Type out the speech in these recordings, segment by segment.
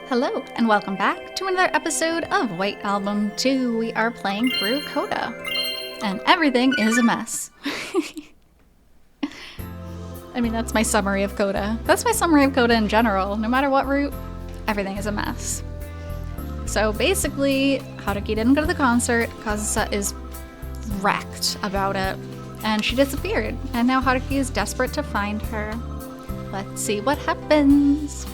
Hello, and welcome back to another episode of White Album 2. We are playing through CODA, and everything is a mess. I mean, that's my summary of CODA. That's my summary of CODA in general. No matter what route, everything is a mess. So basically, Haruki didn't go to the concert. Kazusa is wrecked about it, and she disappeared. And now Haruki is desperate to find her. Let's see what happens.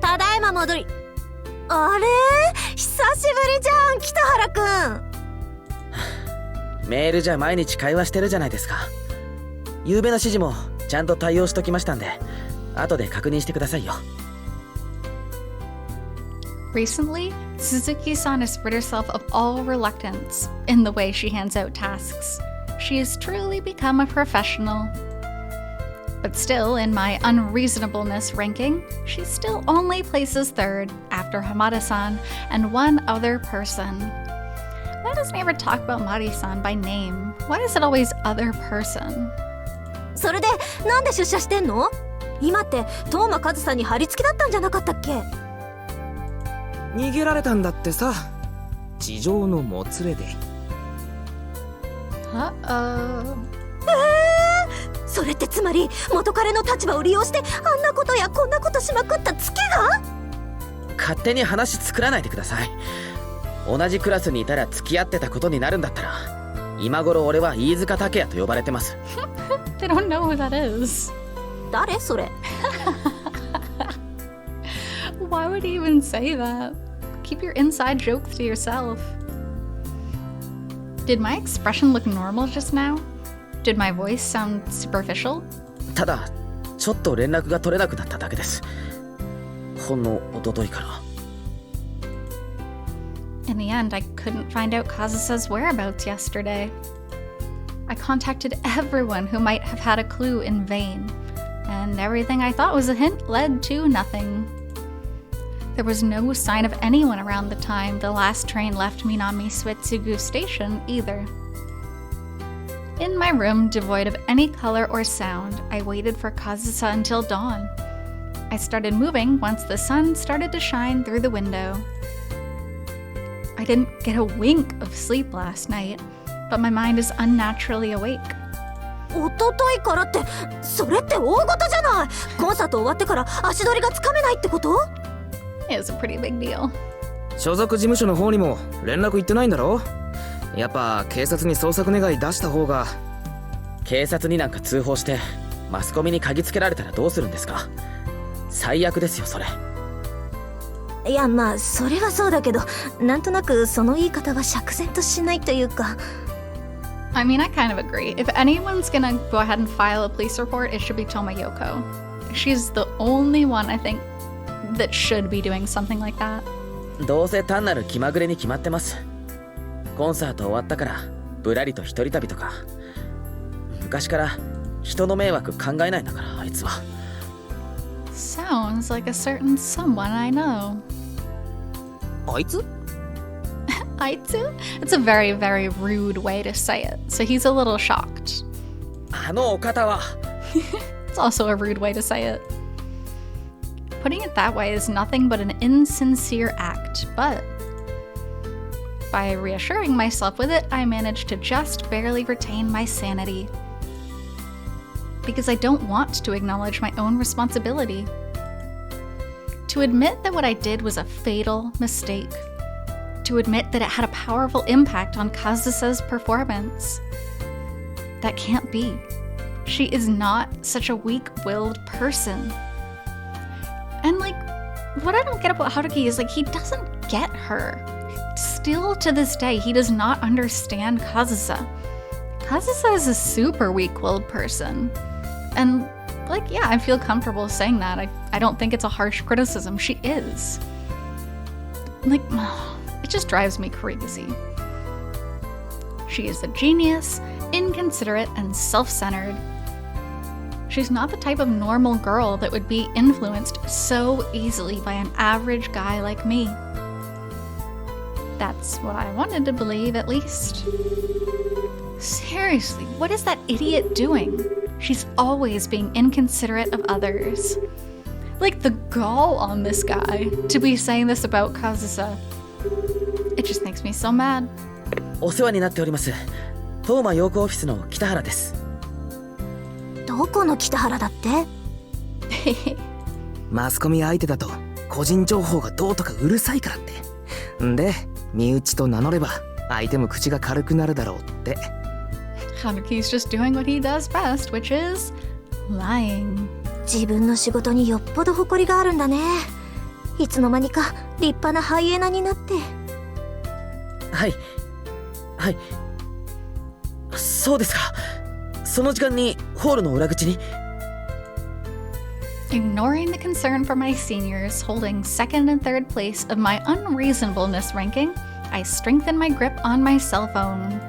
ただいま戻り。あれ、久しぶりじゃん、北原くん。メールじゃ毎日会話してるじゃないですか。夕べの指示もちゃんと対応しときましたんで、後で確認してくださいよ。Recently, Suzuki-san has rid herself of all reluctance in the way she hands out tasks. She has truly become a professional. But still, in my unreasonableness ranking, she still only places third after Hamada-san and one other person. Why doesn't he ever talk about Mari-san by name? Why is it always other person? それで、なんで出社してんの？今って、東間和さんに貼り付けだったんじゃなかったっけ？逃げられたんだってさ。地上のもつれで。Uh-oh. それってつまり元彼の立場を利用してあんなことやこんなことしまくったツケが？勝手に話作らないでください。同じクラスにいたら付き合ってたことになるんだったら、今頃俺は飯塚拓也と呼ばれてます。They don't know who that is. 誰それ？ Why would he even say that? Keep your inside jokes to yourself. Did my expression look normal just now? Did my voice sound superficial? ただ、ちょっと連絡が取れなくなっただけです。ほんの一昨日から。In the end, I couldn't find out Kazusa's whereabouts yesterday. I contacted everyone who might have had a clue in vain, and everything I thought was a hint led to nothing. There was no sign of anyone around the time the last train left Minami Suetsugu Station either. In my room, devoid of any color or sound, I waited for Kazusa until dawn. I started moving once the sun started to shine through the window. I didn't get a wink of sleep last night, but my mind is unnaturally awake. 一昨日からって、それって大事じゃない。コンサート終わってから足取りがつかめないってこと？ It was a pretty big deal. 所属事務所の方にも連絡行ってないんだろ？やっぱ警察に捜索願い出した方が。警察になんか通報してマスコミに嗅ぎつけられたらどうするんですか？最悪ですよそれ。いやまあそれはそうだけど、なんとなくその言い方は釈然としないというか。I mean, I kind of agree. If anyone's gonna go ahead and file a police report, it should be Toma Yoko. She's the only one, I think, that should be doing something like that. どうせ単なる気まぐれに決まってます。コンサート終わったからぶらりと一人旅とか。昔から人の迷惑考えないんだからあいつは。Sounds like a certain someone I know. あいつ？ Aitsu? It's a very, very rude way to say it, so he's a little shocked. あのお方は。It's also a rude way to say it. Putting it that way is nothing but an insincere act, but by reassuring myself with it, I managed to just barely retain my sanity. Because I don't want to acknowledge my own responsibility. To admit that what I did was a fatal mistake. To admit that it had a powerful impact on Kazusa's performance. That can't be. She is not such a weak-willed person. And like, what I don't get about Haruki is like, he doesn't get her. Still to this day, he does not understand Kazusa. Kazusa is a super weak-willed person. And like, yeah, I feel comfortable saying that. I don't think it's a harsh criticism. She is. Like, it just drives me crazy. She is a genius, inconsiderate, and self-centered. She's not the type of normal girl that would be influenced so easily by an average guy like me. That's what I wanted to believe, at least. Seriously, what is that idiot doing? She's always being inconsiderate of others. Like the gall on this guy to be saying this about Kazusa. It just makes me so mad. お世話になっております。東間陽子オフィスの北原です。どこの北原だって？マスコミ相手だと個人情報がどうとかうるさいからって。んで、身内と名乗れば相手も口が軽くなるだろうって。Haruki's just doing what he does best, which is lying. 自分の仕事によっぽど誇りがあるんだね。いつの間にか立派なハイエナになって。はい。はい。そうですか。その時間にホールの裏口に。Ignoring the concern for my seniors holding second and third place of my unreasonableness ranking, I strengthened my grip on my cell phone.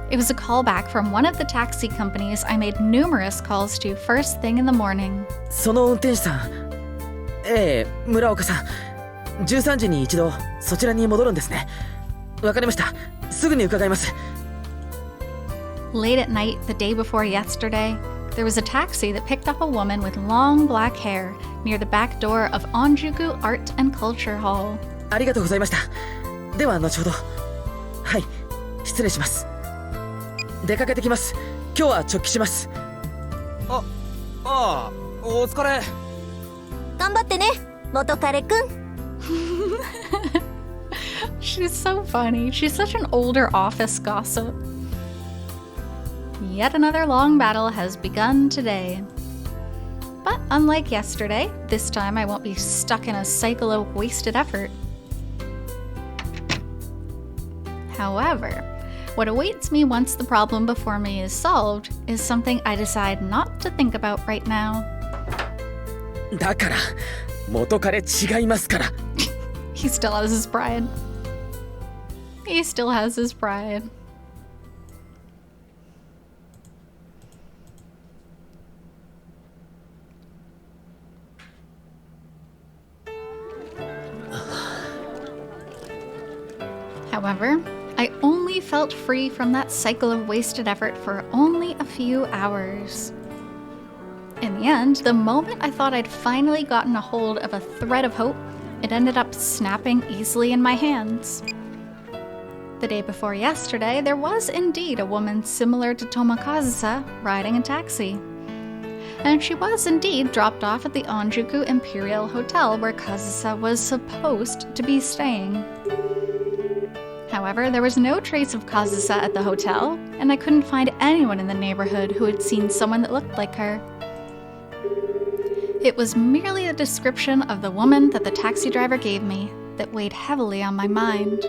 It was a callback from one of the taxi companies I made numerous calls to first thing in the morning. その運転手さん、村岡さん、13時に一度そちらに戻るんですね。わかりました。すぐに伺います。Late at night, the day before yesterday, there was a taxi that picked up a woman with long black hair near the back door of Onjuku Art and Culture Hall. ありがとうございました。では後ほど。はい、失礼します。出かけてきます。今日は直帰します。ああ、お疲れ。頑張ってね、元彼くん。She's so funny. She's such an older office gossip. Yet another long battle has begun today. But unlike yesterday, this time I won't be stuck in a cycle of wasted effort. However, what awaits me once the problem before me is solved is something I decide not to think about right now. だから、元彼違いますから。He still has his pride. He still has his pride. However, I only felt free from that cycle of wasted effort for only a few hours. In the end, the moment I thought I'd finally gotten a hold of a thread of hope, it ended up snapping easily in my hands. The day before yesterday, there was indeed a woman similar to Toma Kazusa riding a taxi. And she was indeed dropped off at the Onjuku Imperial Hotel where Kazusa was supposed to be staying. However, there was no trace of Kazusa at the hotel, and I couldn't find anyone in the neighborhood who had seen someone that looked like her. It was merely a description of the woman that the taxi driver gave me that weighed heavily on my mind.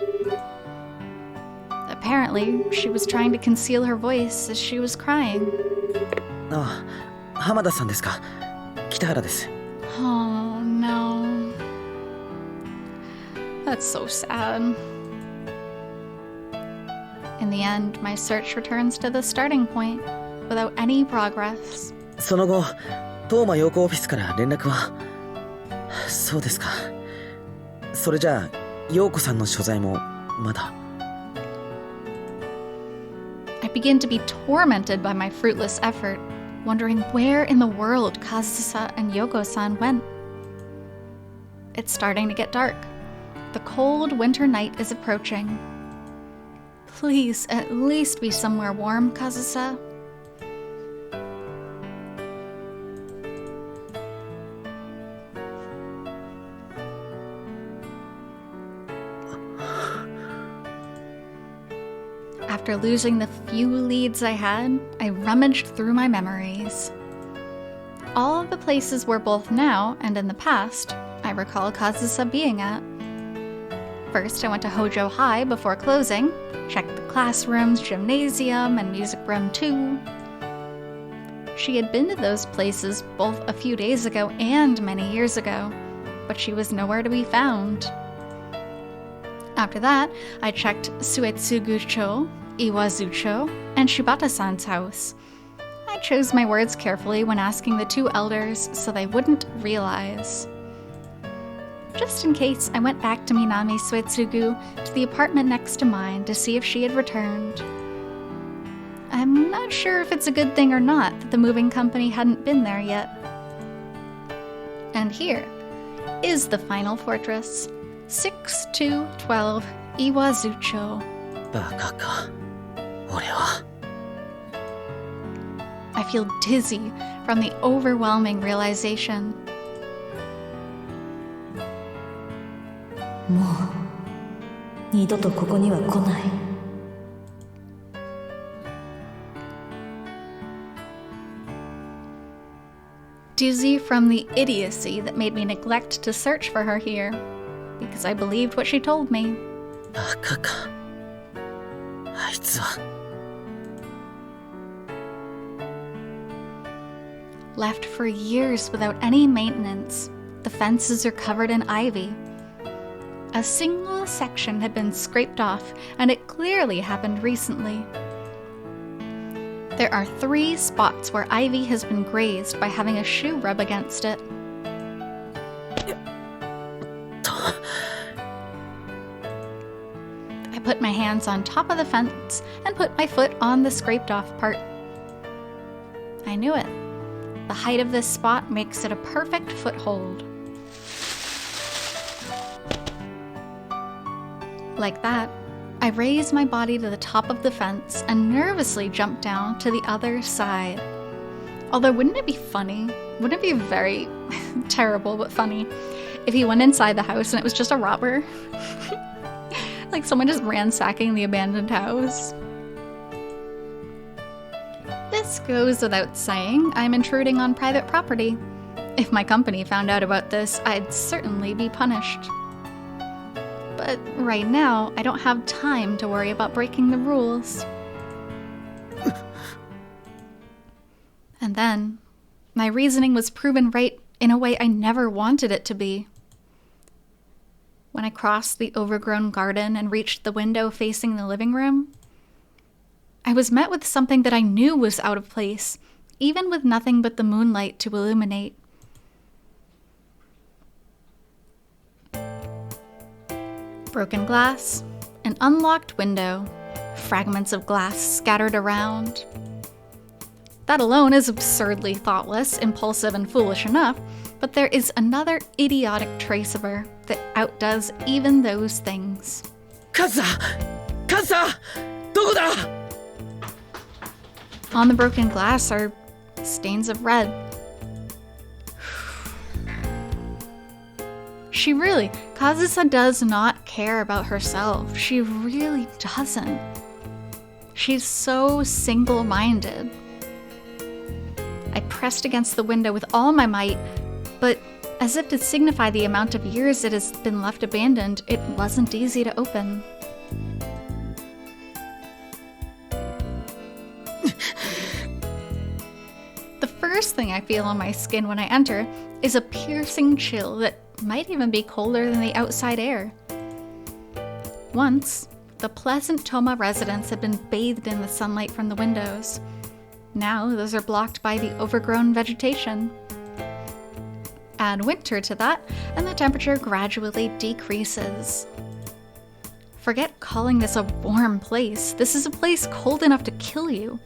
Apparently, she was trying to conceal her voice as she was crying. ああ、浜田さんですか。北原です。Oh no. That's so sad. In the end, my search returns to the starting point, without any progress. その後、東間陽子オフィスから連絡は。そうですか。それじゃあ、陽子さんの所在もまだ。I begin to be tormented by my fruitless effort, wondering where in the world Kazusa and Yoko-san went. It's starting to get dark. The cold winter night is approaching. Please, at least be somewhere warm, Kazusa. After losing the few leads I had, I rummaged through my memories. All of the places were both now and in the past I recall Kazusa being at. First, I went to Hojo High before closing, checked the classrooms, gymnasium, and music room too. She had been to those places both a few days ago and many years ago, but she was nowhere to be found. After that, I checked Suetsugu-cho, Iwazu-cho, and Shibata-san's house. I chose my words carefully when asking the two elders so they wouldn't realize. Just in case, I went back to Minami Suetsugu to the apartment next to mine to see if she had returned. I I'm not sure if it's a good thing or not that the moving company hadn't been there yet. And here is the final fortress, 6212 Iwazucho. バカか。俺は。 I feel dizzy from the overwhelming realization. もう二度とここには来ない。Dizzy from the idiocy that made me neglect to search for her here, because I believed what she told me. バカか。あいつは。 Left for years without any maintenance, the fences are covered in ivy. A single section had been scraped off, and it clearly happened recently. There are 3 spots where ivy has been grazed by having a shoe rub against it. I put my hands on top of the fence and put my foot on the scraped off part. I knew it. The height of this spot makes it a perfect foothold. Like that, I raise my body to the top of the fence and nervously jump down to the other side. Although, wouldn't it be funny? Wouldn't it be very terrible but funny if he went inside the house and it was just a robber? Like someone just ransacking the abandoned house. This goes without saying, I'm intruding on private property. If my company found out about this, I'd certainly be punished. But right now, I don't have time to worry about breaking the rules. And then, my reasoning was proven right in a way I never wanted it to be. When I crossed the overgrown garden and reached the window facing the living room, I was met with something that I knew was out of place, even with nothing but the moonlight to illuminate. Broken glass, an unlocked window, fragments of glass scattered around. That alone is absurdly thoughtless, impulsive, and foolish enough, but there is another idiotic trace of her that outdoes even those things. Kazusa! Kazusa! どこだ? On the broken glass are stains of red. Kazusa does not care about herself. She really doesn't. She's so single-minded. I pressed against the window with all my might, but as if to signify the amount of years it has been left abandoned, it wasn't easy to open. The first thing I feel on my skin when I enter is a piercing chill that might even be colder than the outside air. Once, the pleasant Toma residents had been bathed in the sunlight from the windows. Now, those are blocked by the overgrown vegetation. Add winter to that, and the temperature gradually decreases. Forget calling this a warm place. This is a place cold enough to kill you.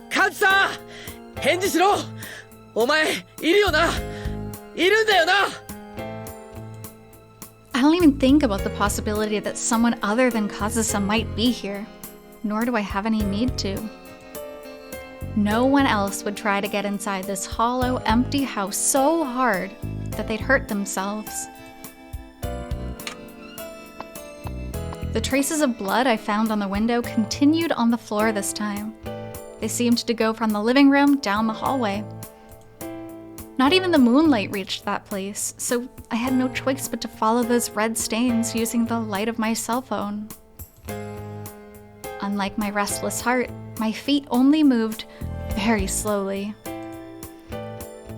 カズサ！返事しろ！お前、いるよな！いるんだよな！ I don't even think about the possibility that someone other than Kazusa might be here, nor do I have any need to. No one else would try to get inside this hollow, empty house so hard that they'd hurt themselves. The traces of blood I found on the window continued on the floor this time. They seemed to go from the living room down the hallway. Not even the moonlight reached that place, so I had no choice but to follow those red stains using the light of my cell phone. Unlike my restless heart, my feet only moved very slowly.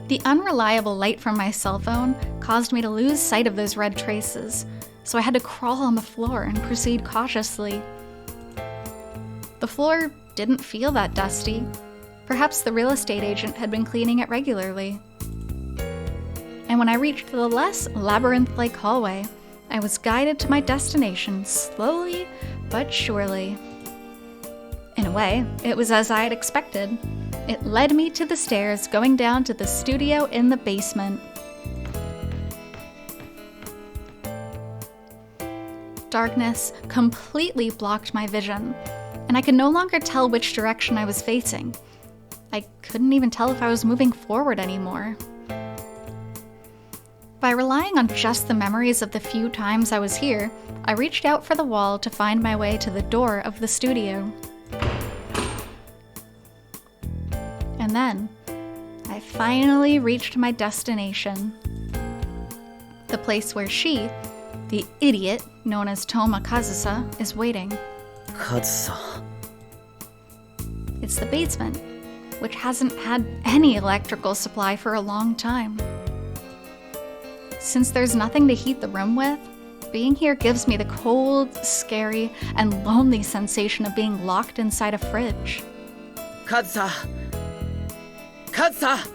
The unreliable light from my cell phone caused me to lose sight of those red traces, so I had to crawl on the floor and proceed cautiously. The floor didn't feel that dusty. Perhaps the real estate agent had been cleaning it regularly. And when I reached the less labyrinth-like hallway, I was guided to my destination slowly but surely. In a way, it was as I had expected. It led me to the stairs going down to the studio in the basement. Darkness completely blocked my vision, and I could no longer tell which direction I was facing. I couldn't even tell if I was moving forward anymore. By relying on just the memories of the few times I was here, I reached out for the wall to find my way to the door of the studio. And then, I finally reached my destination. The place where she, the idiot known as Toma Kazusa, is waiting. Kazusa. It's the basement, which hasn't had any electrical supply for a long time. Since there's nothing to heat the room with, being here gives me the cold, scary, and lonely sensation of being locked inside a fridge. Kazusa! Kazusa!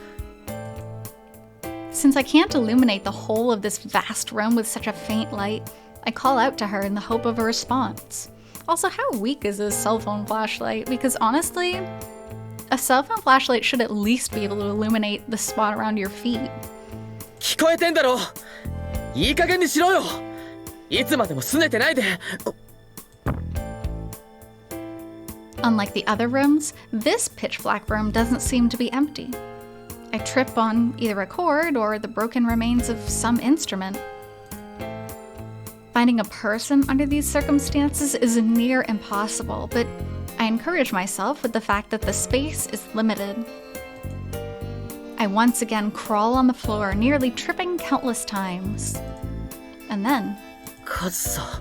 Since I can't illuminate the whole of this vast room with such a faint light, I call out to her in the hope of a response. Also, how weak is this cell phone flashlight? Because honestly, a cell phone flashlight should at least be able to illuminate the spot around your feet. 聞こえてんだろいい加減にしろよいつまでも拗ねてないで Unlike the other rooms, this pitch black room doesn't seem to be empty. I trip on either a cord or the broken remains of some instrument. Finding a person under these circumstances is near impossible, but I encourage myself with the fact that the space is limited. I once again crawl on the floor, nearly tripping countless times. And then... Kazusa.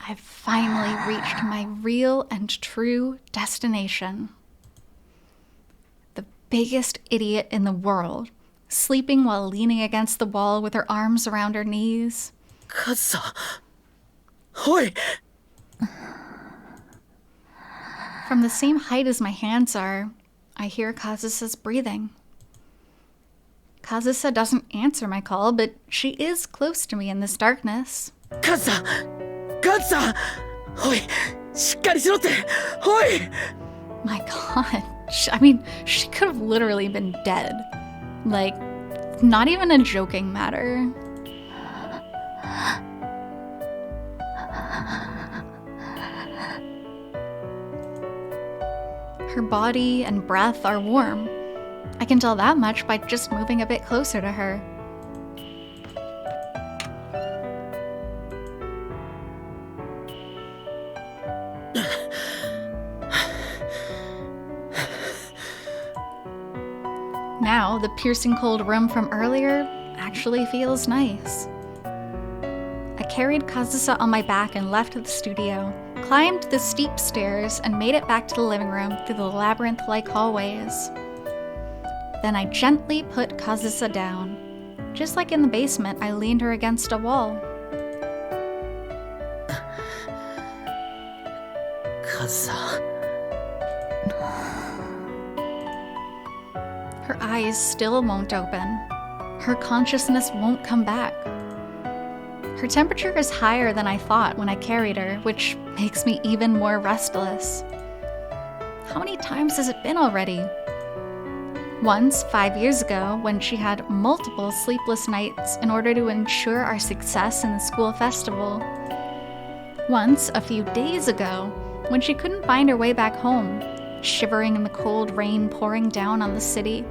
I've finally reached my real and true destination. The biggest idiot in the world, sleeping while leaning against the wall with her arms around her knees. Kazusa. Oi! From the same height as my hands are, I hear Kazusa's breathing. Kazusa doesn't answer my call, but she is close to me in this darkness. Kazusa! Kazusa! Oi! しっかりしろって Oi! My god. She could have literally been dead. Like, not even a joking matter. Her body and breath are warm. I can tell that much by just moving a bit closer to her. Now, the piercing cold room from earlier actually feels nice. I carried Kazusa on my back and left the studio, climbed the steep stairs, and made it back to the living room through the labyrinth-like hallways. Then I gently put Kazusa down. Just like in the basement, I leaned her against a wall. Kazusa. Her eyes still won't open. Her consciousness won't come back. Her temperature is higher than I thought when I carried her, which makes me even more restless. How many times has it been already? Once, 5 years ago, when she had multiple sleepless nights in order to ensure our success in the school festival. Once, a few days ago, when she couldn't find her way back home, shivering in the cold rain pouring down on the city.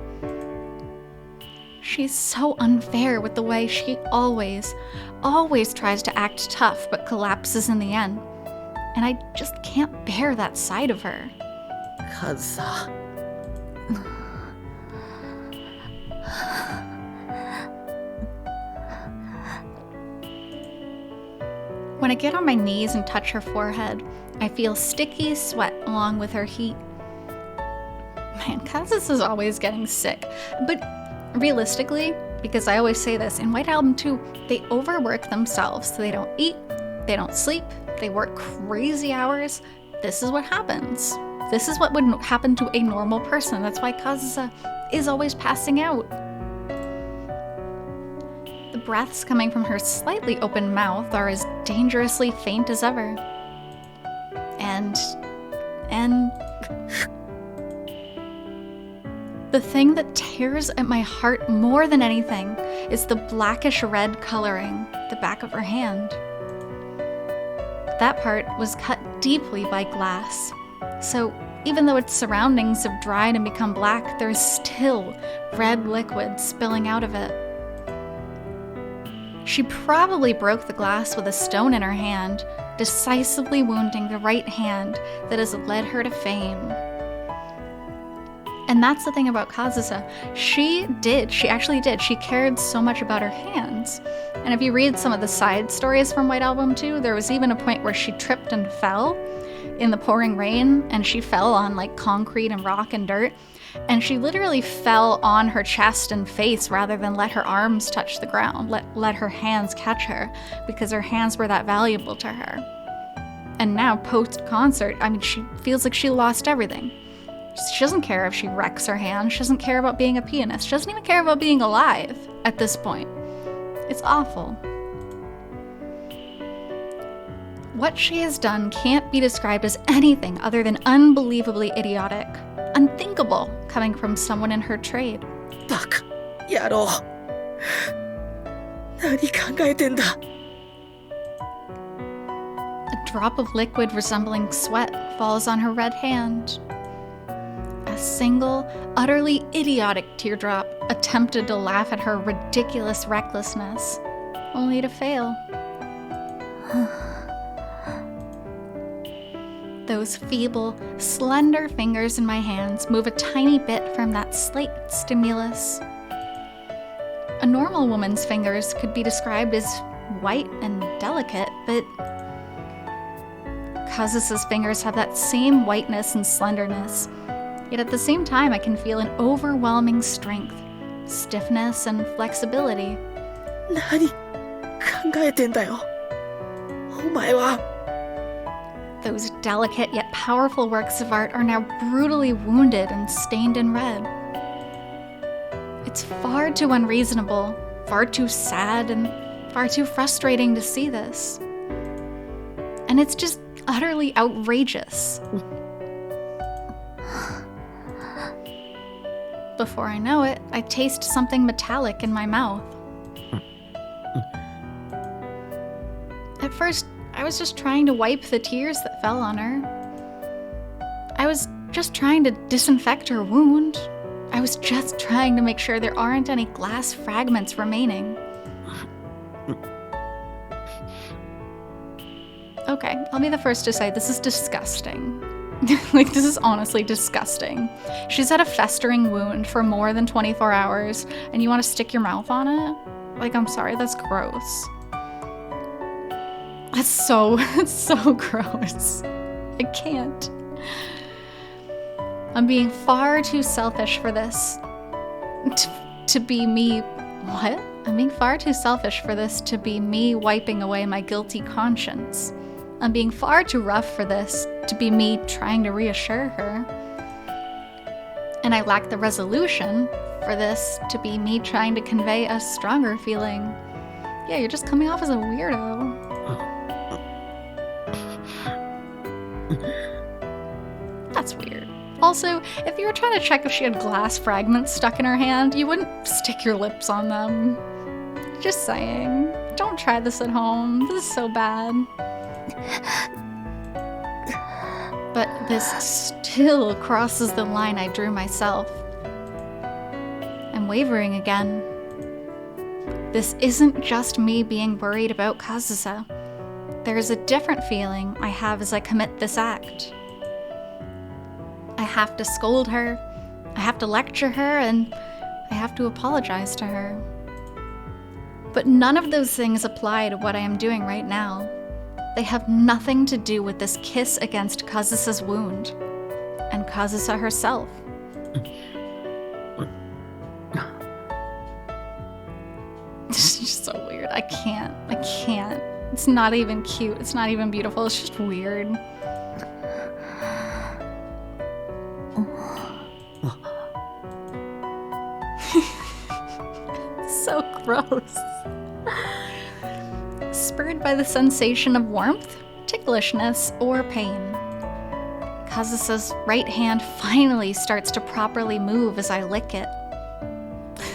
She's so unfair with the way she always tries to act tough but collapses in the end. And I just can't bear that side of her. Kazusa. When I get on my knees and touch her forehead, I feel sticky sweat along with her heat. Man, Kazusa's always getting sick. But realistically, because I always say this, in White Album 2, they overwork themselves. So they don't eat, they don't sleep, they work crazy hours. This is what happens. This is what would happen to a normal person. That's why Kazusa is always passing out. The breaths coming from her slightly open mouth are as dangerously faint as ever. And the thing that tears at my heart more than anything is the blackish red coloring the back of her hand. That part was cut deeply by glass, so even though its surroundings have dried and become black, there's still red liquid spilling out of it. She probably broke the glass with a stone in her hand, decisively wounding the right hand that has led her to fame. And that's the thing about Kazusa. She actually did. She cared so much about her hands. And if you read some of the side stories from White Album 2, there was even a point where she tripped and fell in the pouring rain, and she fell on like concrete and rock and dirt. And she literally fell on her chest and face rather than let her arms touch the ground, let her hands catch her, because her hands were that valuable to her. And now, post-concert, I mean, she feels like she lost everything. She doesn't care if she wrecks her hand. She doesn't care about being a pianist. She doesn't even care about being alive at this point. It's awful. What she has done can't be described as anything other than unbelievably idiotic. Unthinkable, coming from someone in her trade. バカ野郎何考えてんだ A drop of liquid resembling sweat falls on her red hand. A single, utterly idiotic teardrop attempted to laugh at her ridiculous recklessness, only to fail. Those feeble, slender fingers in my hands move a tiny bit from that slight stimulus. A normal woman's fingers could be described as white and delicate, but Kazusa's fingers have that same whiteness and slenderness. Yet at the same time, I can feel an overwhelming strength, stiffness, and flexibility. 何考えてんだよお前は Those delicate yet powerful works of art are now brutally wounded and stained in red. It's far too unreasonable, far too sad, and far too frustrating to see this. And it's just utterly outrageous. Before I know it, I taste something metallic in my mouth. At first, I was just trying to wipe the tears that fell on her. I was just trying to disinfect her wound. I was just trying to make sure there aren't any glass fragments remaining. Okay, I'll be the first to say this is disgusting. Like, this is honestly disgusting. She's had a festering wound for more than 24 hours, and you want to stick your mouth on it? Like, I'm sorry, that's gross. It's so gross. I can't. I'm being far too selfish for this. To be me. What? I'm being far too selfish for this to be me wiping away my guilty conscience. I'm being far too rough for this to be me trying to reassure her. And I lack the resolution for this to be me trying to convey a stronger feeling. Yeah, you're just coming off as a weirdo. That's weird. Also, if you were trying to check if she had glass fragments stuck in her hand, you wouldn't stick your lips on them. Just saying. Don't try this at home. This is so bad. But this still crosses the line I drew myself. I'm wavering again. This isn't just me being worried about Kazusa. There's a different feeling I have as I commit this act. I have to scold her, I have to lecture her, and I have to apologize to her. But none of those things apply to what I am doing right now. They have nothing to do with this kiss against Kazusa's wound, and Kazusa herself. This is just so weird. I can't. It's not even cute. It's not even beautiful. It's just weird. So gross. spurred by the sensation of warmth, ticklishness, or pain. Kazusa's right hand finally starts to properly move as I lick it.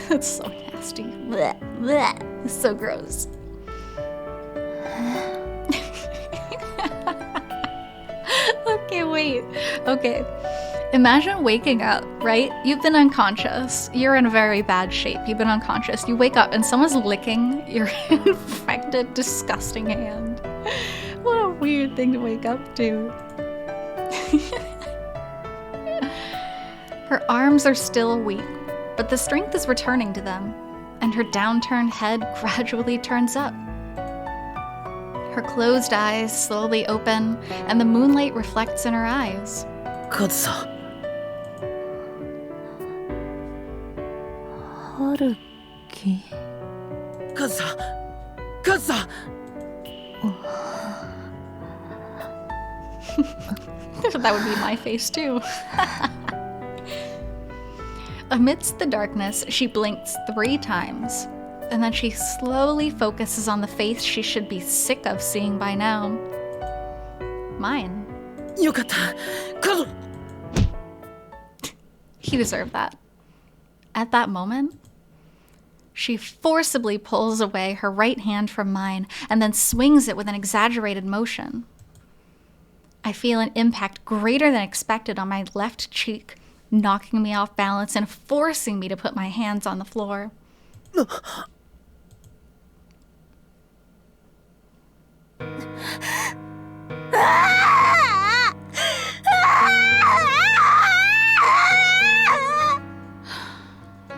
It's so nasty. Blech, blech. It's so gross. Okay, wait. Okay. Imagine waking up, right? You've been unconscious. You're in very bad shape. You've been unconscious. You wake up and someone's licking your infected, disgusting hand. What a weird thing to wake up to. Her arms are still weak, but the strength is returning to them, and her downturned head gradually turns up. Her closed eyes slowly open, and the moonlight reflects in her eyes. Kazusa. Haruki. Kazusa. Kazusa. That would be my face too. Amidst the darkness, she blinks 3 times, and then she slowly focuses on the face she should be sick of seeing by now. Mine. Yokatta. Kazu. He deserved that. At that moment, she forcibly pulls away her right hand from mine and then swings it with an exaggerated motion. I feel an impact greater than expected on my left cheek, knocking me off balance and forcing me to put my hands on the floor.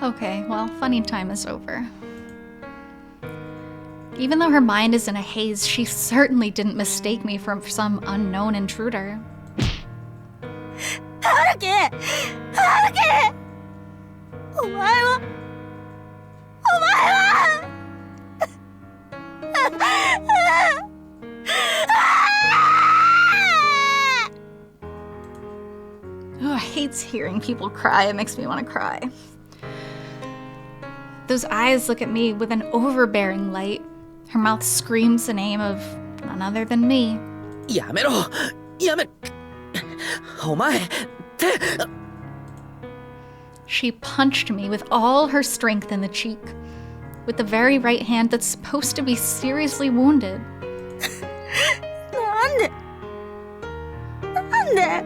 Okay, well, funny time is over. Even though her mind is in a haze, she certainly didn't mistake me for some unknown intruder. Haruki! Haruki! お前は Oh, I hate hearing people cry. It makes me want to cry. Those eyes look at me with an overbearing light. Her mouth screams the name of none other than me. やめろ。やめ。お前。手。 She punched me with all her strength in the cheek, with the very right hand that's supposed to be seriously wounded. なんで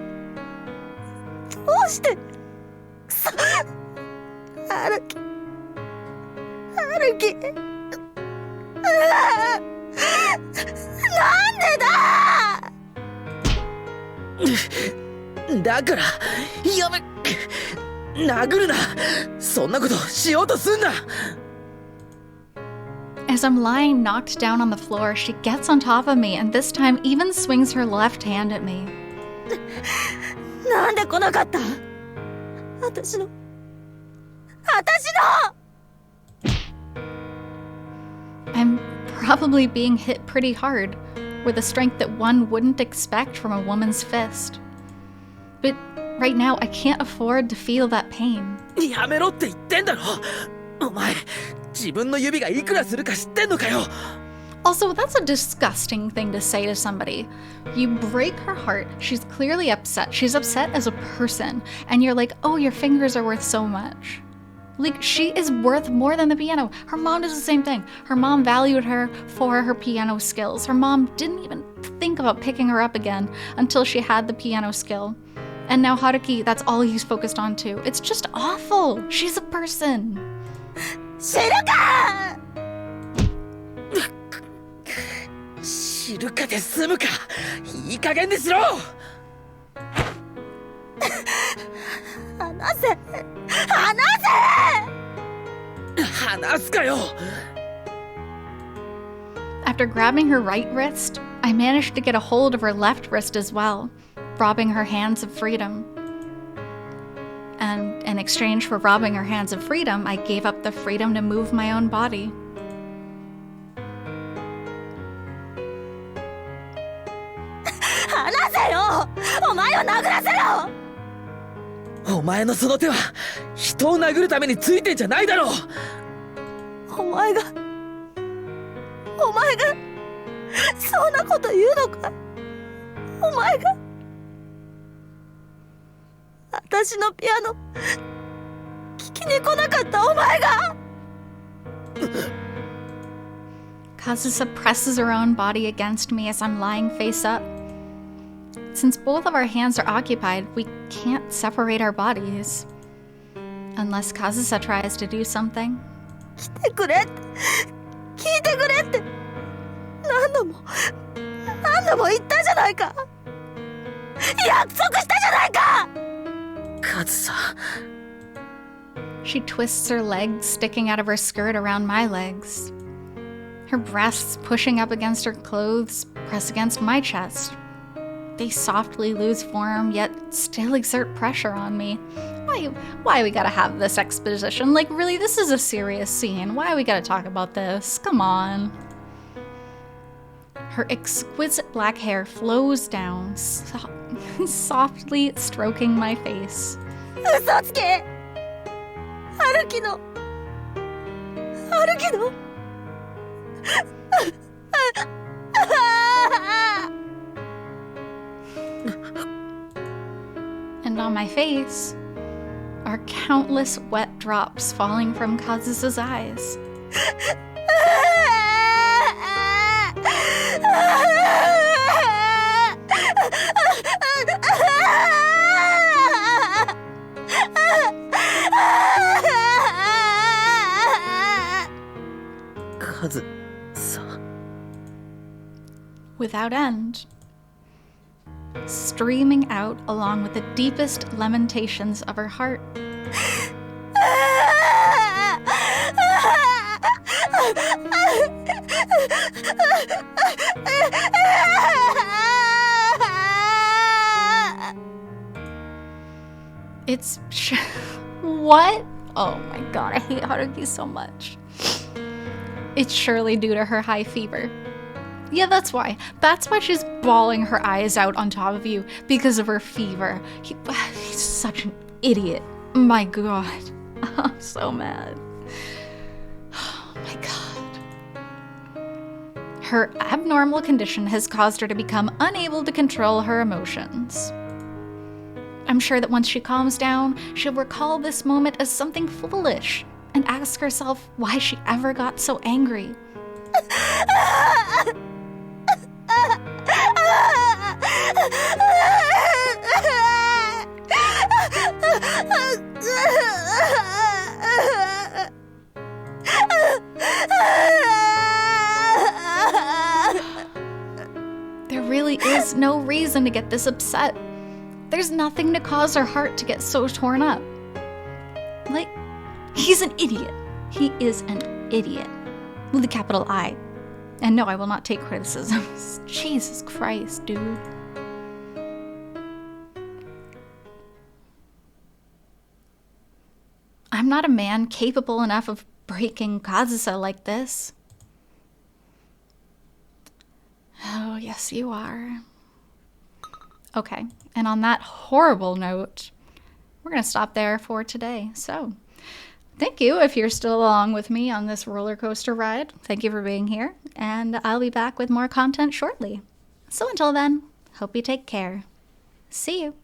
どうしてくそHarukiなんでだだからやめ。殴るな。そんなことしようとすんな。 As I'm lying knocked down on the floor, she gets on top of me and this time even swings her left hand at me. なんで来なかった私の I'm probably being hit pretty hard, with a strength that one wouldn't expect from a woman's fist. But right now, I can't afford to feel that pain. やめろって言ってんだろ。お前、自分の指がいくらするか知ってんのかよ。 Also, that's a disgusting thing to say to somebody. You break her heart, she's clearly upset. She's upset as a person. And you're like, oh, your fingers are worth so much. Like, she is worth more than the piano. Her mom does the same thing. Her mom valued her for her piano skills. Her mom didn't even think about picking her up again until she had the piano skill. And now Haruki, that's all he's focused on too. It's just awful. She's a person. 知るか知るかで済むか。いい加減にしろ。話せ話すかよ。 After grabbing her right wrist, I managed to get a hold of her left wrist as well, robbing her hands of freedom. And in exchange for robbing her hands of freedom, I gave up the freedom to move my own body. 話せよお前を殴らせろお前のその手は人を殴るためについてんじゃないだろう。お前がそんなこと言うのかお前が。私のピアノ聞きに来なかったお前が。 Kazusa presses her own body against me as I'm lying face up. Since both of our hands are occupied, we can't separate our bodies. Unless Kazusa tries to do something. 来てくれって聞いてくれって何度も言ったじゃないか。約束したじゃないか。カズサ。 She twists her legs sticking out of her skirt around my legs. Her breasts pushing up against her clothes press against my chest. They softly lose form, yet still exert pressure on me. Why we gotta have this exposition? Like, really, this is a serious scene. Why we gotta talk about this? Come on. Her exquisite black hair flows down, softly stroking my face. 嘘つけ。春樹の And on my face are countless wet drops falling from Kazusa's eyes. Without end, streaming out along with the deepest lamentations of her heart. What? Oh my god, I hate Haruki so much. It's surely due to her high fever. Yeah, that's why. That's why she's bawling her eyes out on top of you, because of her fever. He's such an idiot. My god. I'm so mad. Oh my god. Her abnormal condition has caused her to become unable to control her emotions. I'm sure that once she calms down, she'll recall this moment as something foolish and ask herself why she ever got so angry. There really is no reason to get this upset. There's nothing to cause her heart to get so torn up. Like, he's an idiot. He is an idiot. With a capital I. And no, I will not take criticisms. Jesus Christ, dude. I'm not a man capable enough of breaking Kazusa like this. Oh, yes, you are. Okay, and on that horrible note, we're going to stop there for today. So, thank you if you're still along with me on this roller coaster ride. Thank you for being here, and I'll be back with more content shortly. So until then, hope you take care. See you.